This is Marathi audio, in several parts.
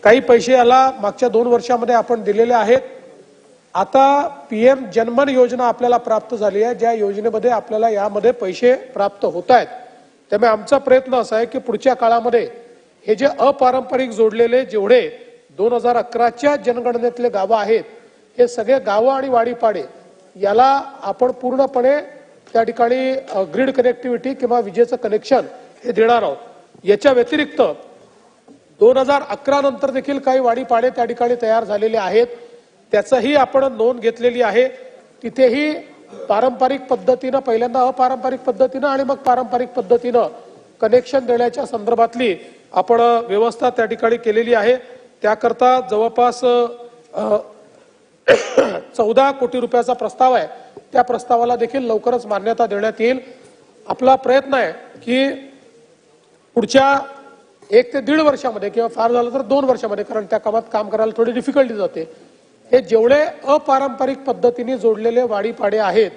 काही पैसे याला मागच्या 2 वर्षामध्ये आपण दिलेले आहेत। आता पीएम जनमन योजना आपल्याला प्राप्त झाली आहे, ज्या योजनेमध्ये आपल्याला यामध्ये पैसे प्राप्त होत आहेत। त्यामुळे आमचा प्रयत्न असा आहे की पुढच्या काळामध्ये हे जे अपारंपरिक जोडलेले जेवढे 2011च्या जनगणनेतले गावं आहेत, हे सगळे गावं आणि वाडीपाडे याला आपण पूर्णपणे त्या ठिकाणी ग्रिड कनेक्टिव्हिटी किंवा विजेचं कनेक्शन हे देणार आहोत। याच्या व्यतिरिक्त 2011 नंतर देखील काही वाडीपाडे त्या ठिकाणी तयार झालेले आहेत, त्याचाही आपण नोंद घेतलेली आहे। तिथेही पारंपरिक पद्धतीने पहिल्यांदा अपारंपरिक पद्धतीने आणि मग पारंपरिक पद्धतीने कनेक्शन देण्याच्या संदर्भातली आपण व्यवस्था त्या ठिकाणी केलेली आहे। त्याकरता जवळपास 14 कोटी रुपयाचा प्रस्ताव आहे, त्या प्रस्तावाला देखील लवकरच मान्यता देण्यात येईल। आपला प्रयत्न आहे की पुढच्या 1 ते 1.5 वर्षामध्ये किंवा फार झालं तर 2 वर्षामध्ये, कारण त्या कामात काम करायला थोडी डिफिकल्टी जाते, हे जेवढे अपारंपरिक पद्धतीने जोडलेले वाडीपाडे आहेत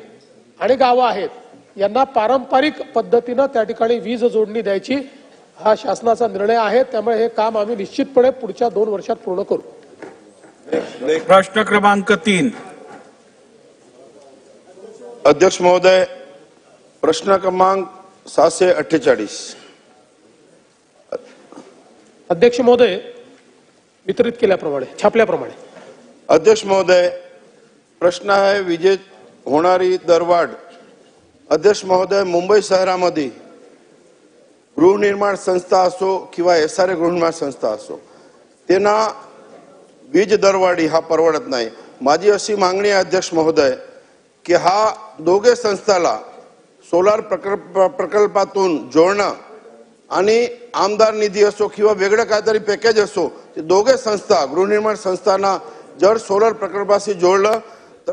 आणि गावं आहेत यांना पारंपरिक पद्धतीने त्या ठिकाणी वीज जोडणी द्यायची हा शासनाचा निर्णय आहे। त्यामुळे हे काम आम्ही निश्चितपणे पुढच्या 2 वर्षात पूर्ण करू। प्रश्न क्रमांक 3। अध्यक्ष महोदय, प्रश्न क्रमांक 748। अध्यक्ष महोदय, वितरित केल्याप्रमाणे छापल्याप्रमाणे। अध्यक्ष महोदय, प्रश्न आहे विजेत होणारी दरवाढ। अध्यक्ष महोदय, मुंबई शहरामध्ये गृहनिर्माण संस्था असो किंवा एसआरए गृहनिर्माण संस्था असो, त्यांना वीज दरवाढी हा परवडत नाही। माझी अशी मागणी आहे अध्यक्ष महोदय की हा दोघे संस्थाला सोलार प्रकल्पातून जोडणं आणि आमदार निधी असो किंवा वेगळं काहीतरी पॅकेज असो, ते दोघे संस्था गृहनिर्माण संस्थांना जर सोलर प्रकल्पाशी जोडलं तर